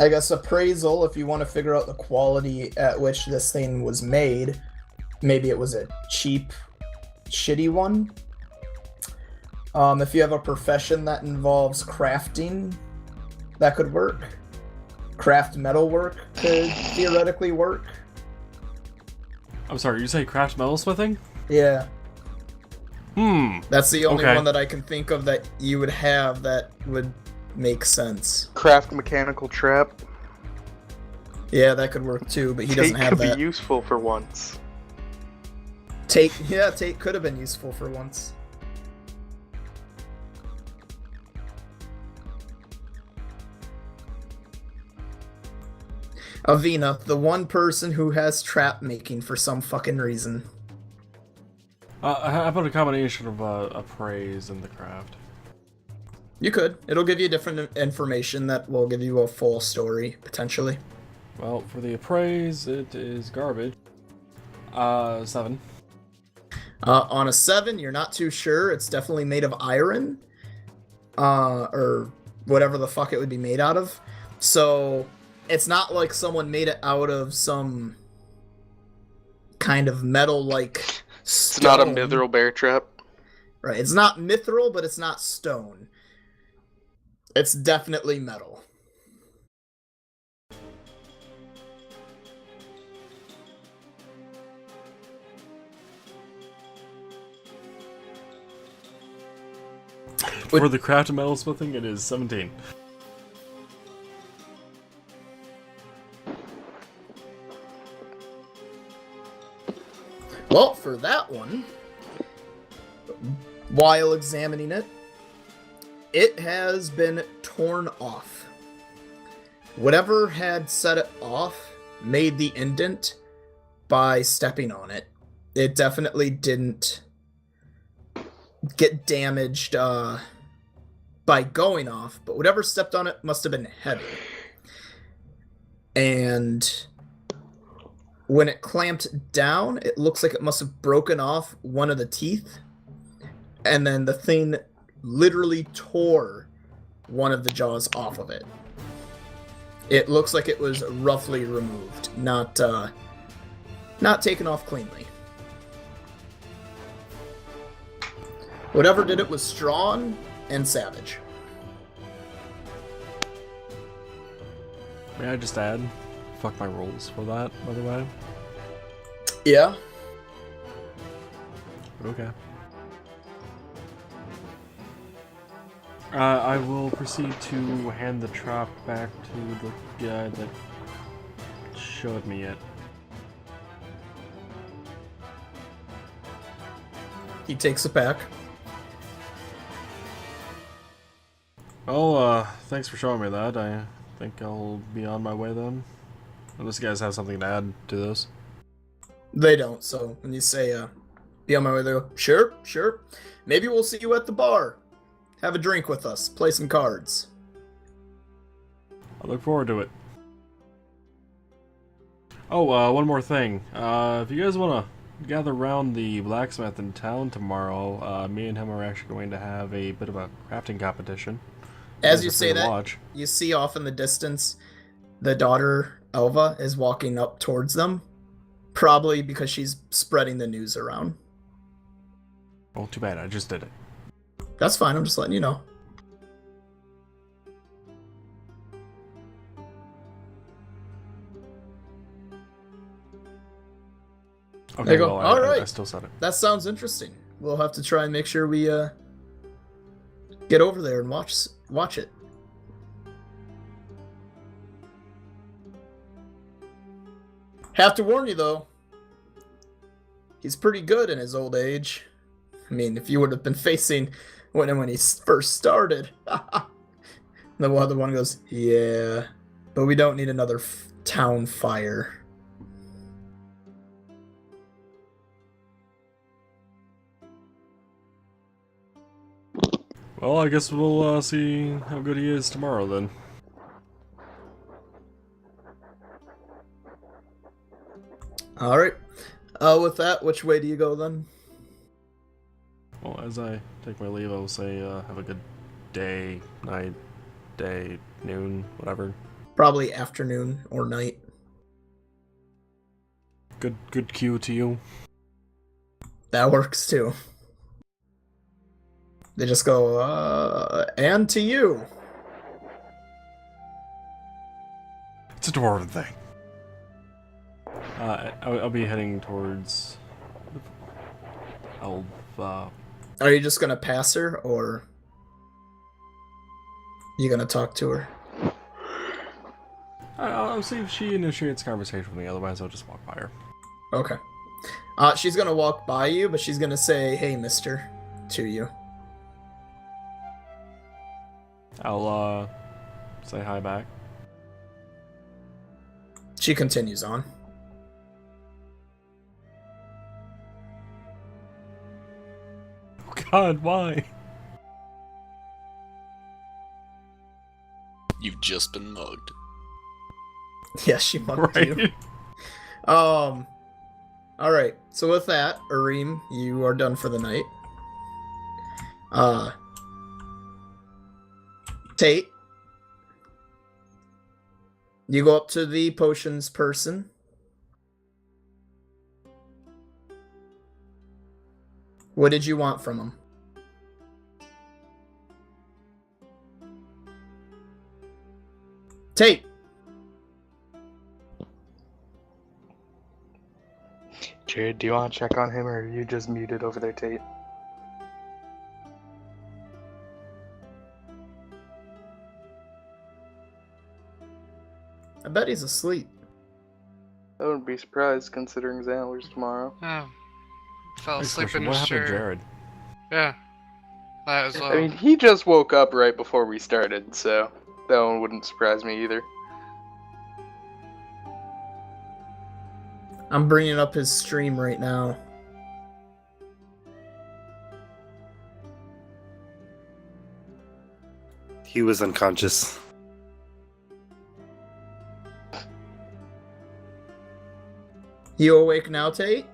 A: I guess appraisal, if you want to figure out the quality at which this thing was made. Maybe it was a cheap, shitty one. If you have a profession that involves crafting, that could work. Craft metal work could theoretically work.
D: I'm sorry, you say craft metalsmithing?
A: Yeah. That's the only
D: Okay.
A: one that I can think of that you would have that would make sense.
C: Craft mechanical trap.
A: Yeah, that could work too, but he doesn't
C: Tate
A: have
C: could
A: that.
C: be useful for once.
A: Tate could have been useful for once. Avina, the one person who has trap making for some fucking reason.
D: How about a combination of appraise and the craft?
A: You could. It'll give you different information that will give you a full story, potentially.
D: Well, for the appraise, it is garbage. 7.
A: On a 7, you're not too sure. It's definitely made of iron. Or whatever the fuck it would be made out of. So, it's not like someone made it out of some kind of metal-like stone.
C: It's not a mithril bear trap.
A: Right, it's not mithril, but it's not stone. It's definitely metal.
D: For the craft and metalsmithing, it is 17.
A: Well, for that one, while examining it, it has been torn off. Whatever had set it off made the indent by stepping on it. It definitely didn't get damaged by going off, but whatever stepped on it must have been heavy. And when it clamped down, it looks like it must have broken off one of the teeth, and then the thing literally tore one of the jaws off of it. It looks like it was roughly removed, not taken off cleanly. Whatever did it was strong and savage.
D: May I just add? Fuck my rolls for that, by the way.
A: Yeah.
D: Okay. I will proceed to hand the trap back to the guy that showed me it.
A: He takes it back.
D: Well, thanks for showing me that. I think I'll be on my way then. Unless you guys have something to add to this.
A: They don't, so when you say, be on my way, they go, sure, sure. Maybe we'll see you at the bar. Have a drink with us, play some cards.
D: I look forward to it. Oh, one more thing. If you guys want to gather around the blacksmith in town tomorrow, me and him are actually going to have a bit of a crafting competition.
A: As
D: guys
A: you
D: are free
A: say
D: to
A: that,
D: watch.
A: you see off in the distance, the daughter, Elva, is walking up towards them. Probably because she's spreading the news around.
D: Oh, too bad. I just did it.
A: That's fine, I'm just letting you know.
D: Okay,
A: There you go.
D: well,
A: All
D: I
A: right.
D: still said it.
A: That sounds interesting. We'll have to try and make sure we get over there and watch it. Have to warn you though, he's pretty good in his old age. I mean, if you would have been facing when he first started. The other one goes, yeah, but we don't need another town fire.
D: Well, I guess we'll see how good he is tomorrow then.
A: All right. With that, which way do you go then?
D: Well, as I take my leave, I will say have a good day, night, day, noon, whatever.
A: Probably afternoon or night.
D: Good cue to you.
A: That works too. They just go, and to you.
D: It's a dwarven thing. I'll be heading towards Elva.
A: Are you just gonna pass her, or you gonna talk to her?
D: I'll see if she initiates conversation with me, otherwise I'll just walk by her.
A: Okay. She's gonna walk by you, but she's gonna say, hey, mister, to you.
D: I'll say hi back.
A: She continues on.
D: Oh god, why?
B: You've just been mugged.
A: Yeah, she mugged
D: Right.
A: you. Alright, so with that, Arim, you are done for the night. Tate, you go up to the potions person. What did you want from him? Tate!
C: Jared, do you want to check on him, or are you just muted over there, Tate?
A: I bet he's asleep.
C: I wouldn't be surprised considering his antlers tomorrow.
E: Oh. Fell
D: Next
E: asleep
D: question,
E: in
D: what
E: his
D: happened to
E: chair.
D: Jared?
E: Yeah. That as well.
C: I mean, he just woke up right before we started, so that one wouldn't surprise me either.
A: I'm bringing up his stream right now.
G: He was unconscious.
A: You awake now, Tate?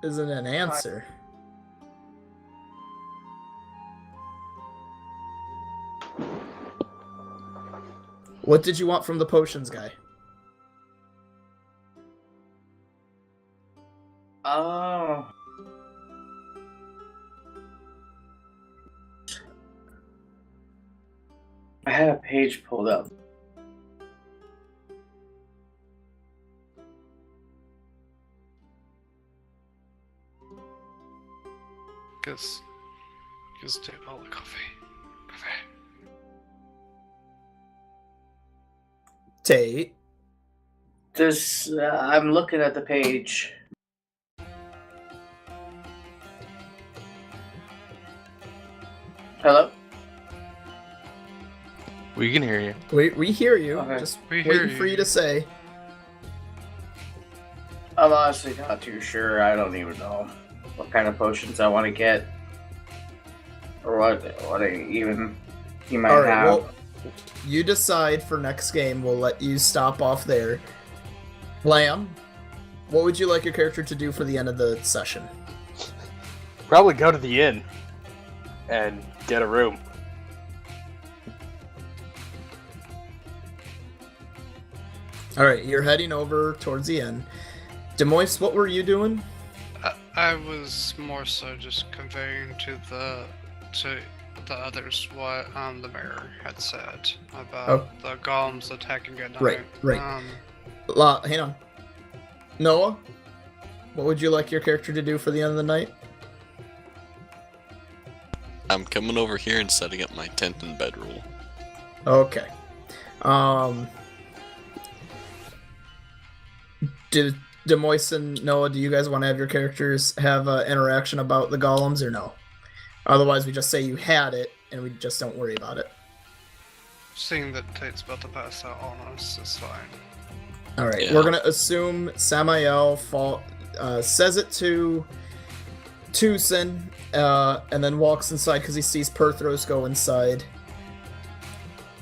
A: Isn't an answer. What did you want from the potions guy?
F: Oh. I had a page pulled up.
E: Just take all the coffee.
A: Tate.
F: This, I'm looking at the page. Hello?
C: We can hear you.
A: We hear you.
F: Okay.
A: Just
E: We hear
A: waiting for you
E: you.
A: to say.
F: I'm honestly not too sure. I don't even know what kind of potions I want to get, or what I even you might
A: All right.
F: have.
A: Well, you decide for next game. We'll let you stop off there. Lamb, what would you like your character to do for the end of the session?
C: Probably go to the inn and get a room.
A: All right, you're heading over towards the end. Demois, what were you doing?
E: I was more so just conveying to the others what the mayor had said about the golems attacking at night.
A: Right. Hang on. Noah, what would you like your character to do for the end of the night?
B: I'm coming over here and setting up my tent and bedroll.
A: Okay. Demois and Noah, do you guys want to have your characters have interaction about the golems or no? Otherwise, we just say you had it and we just don't worry about it.
E: Seeing that Tate's about to pass out on us is fine.
A: All right,
B: Yeah.
A: we're gonna assume Samael says it to Sin, and then walks inside because he sees Perthros go inside,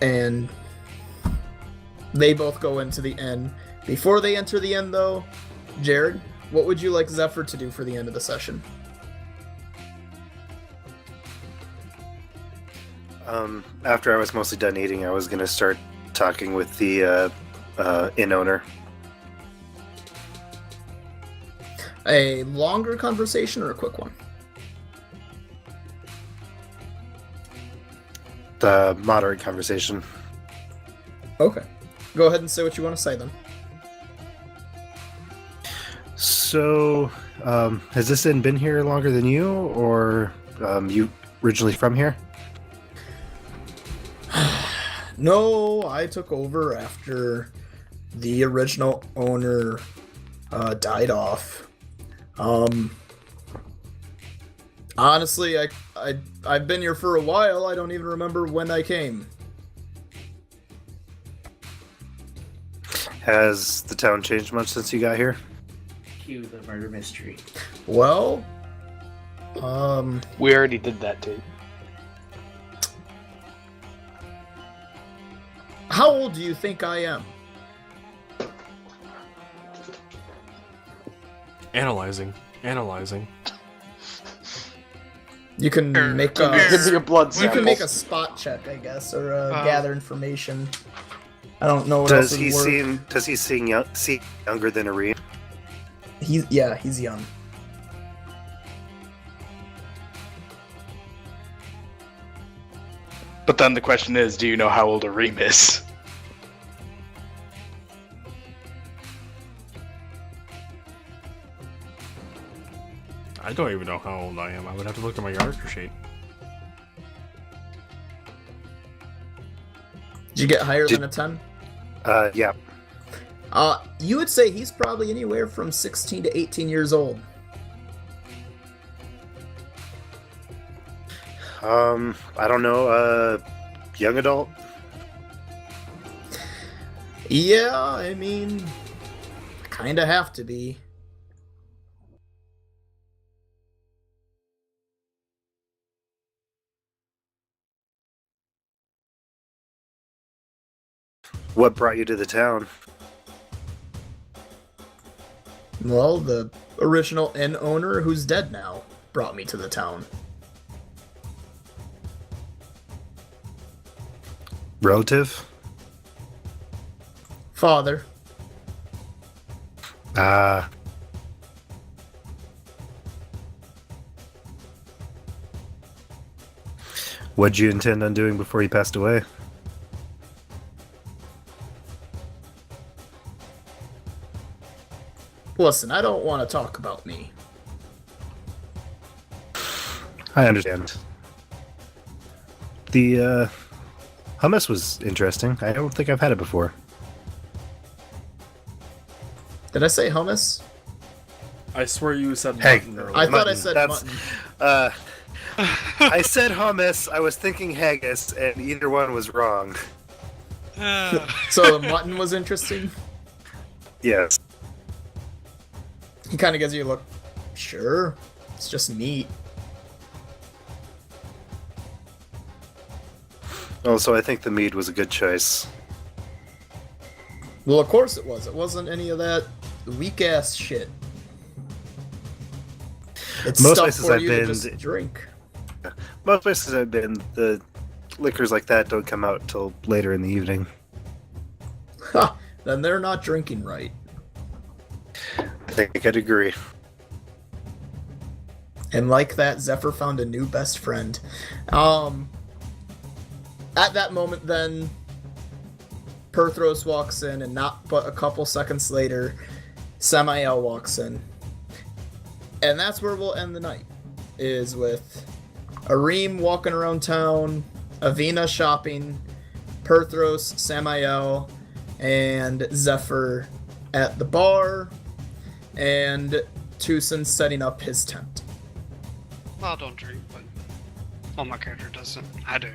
A: and they both go into the inn. Before they enter the inn, though, Jared, what would you like Zephyr to do for the end of the session?
G: After I was mostly done eating, I was gonna start talking with the inn owner.
A: A longer conversation or a quick one?
G: The moderate conversation.
A: Okay. Go ahead and say what you want to say then.
G: So, has this inn been here longer than you, or you originally from here?
A: No, I took over after the original owner died off. Honestly, I've been here for a while. I don't even remember when I came.
G: Has the town changed much since you got here?
F: Cue the murder mystery.
A: Well,
C: We already did that too.
A: how old do you think I am?
D: Analyzing.
A: You can
E: Here,
A: make
E: here.
C: Give me
A: a
C: a blood
A: you
C: sample.
A: can make a spot check, I guess, or gather information. I don't know what
G: Does
A: else
G: he
A: would work.
G: seem younger than Arid?
A: He's young.
C: But then the question is, do you know how old Arim is?
D: I don't even know how old I am. I would have to look at my character sheet.
A: Did you get higher
G: Did-
A: than a 10?
G: Yeah.
A: You would say he's probably anywhere from 16 to 18 years old.
G: I don't know, young adult?
A: Yeah, I mean, kinda have to be.
G: What brought you to the town?
A: Well, the original inn owner, who's dead now, brought me to the town.
G: Relative?
A: Father.
G: What'd you intend on doing before he passed away?
A: Listen, I don't want to talk about me.
G: I understand. The, hummus was interesting. I don't think I've had it before.
A: Did I say hummus?
D: I swear you said
G: Hey,
D: mutton earlier.
A: I thought I
G: Mutton,
A: said
G: that's-
A: mutton.
G: I said hummus, I was thinking haggis, and either one was wrong.
A: So the mutton was interesting.
G: Yes.
A: He kind of gives you a look. Sure, it's just meat.
G: Also, I think the mead was a good choice.
A: Well, of course it was. It wasn't any of that weak ass shit. It's
G: Most
A: stuff
G: places
A: for
G: I've
A: you to
G: been-
A: just drink.
G: Most places I've been, the liquors like that don't come out till later in the evening.
A: Ha! Then they're not drinking right.
G: I think I'd agree.
A: And like that, Zephyr found a new best friend. At that moment, then, Perthros walks in, and not but a couple seconds later, Samael walks in. And that's where we'll end the night, is with Arim walking around town, Avina shopping, Perthros, Samael, and Zephyr at the bar, and Tucson setting up his tent.
E: Well, I don't drink, but well, my character doesn't. I do.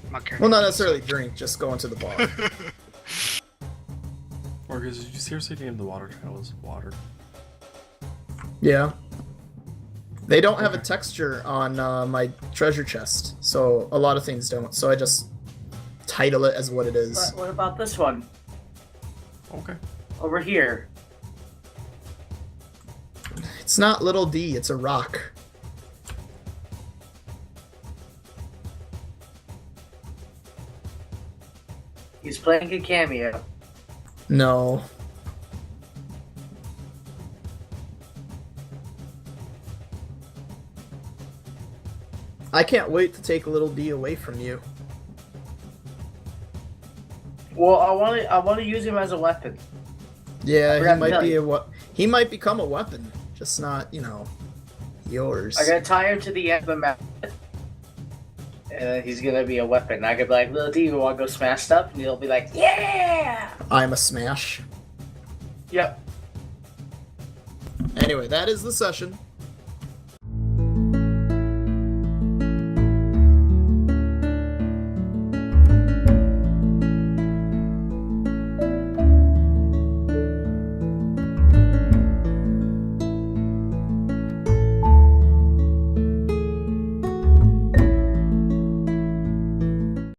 E: My character.
A: Well, not
E: doesn't.
A: necessarily drink, just going to the bar.
D: Marcus, did you seriously name the water channel as water?
A: Yeah. They don't have a texture on my treasure chest, so a lot of things don't. So I just title it as what it is.
F: What about this one?
D: Okay.
F: Over here.
A: It's not little D, it's a rock.
F: He's playing a cameo.
A: No. I can't wait to take little D away from you.
F: Well, I want to use him as a weapon.
A: Yeah,
F: forgot
A: he
F: to
A: might
F: tell
A: be
F: you.
A: he might become a weapon, just not, yours.
F: I gotta tie him to the end of the map. And then he's gonna be a weapon. I could be like, little D, you wanna go smash stuff? And he'll be like, yeah!
A: I'm a smash.
F: Yep.
A: Anyway, that is the session.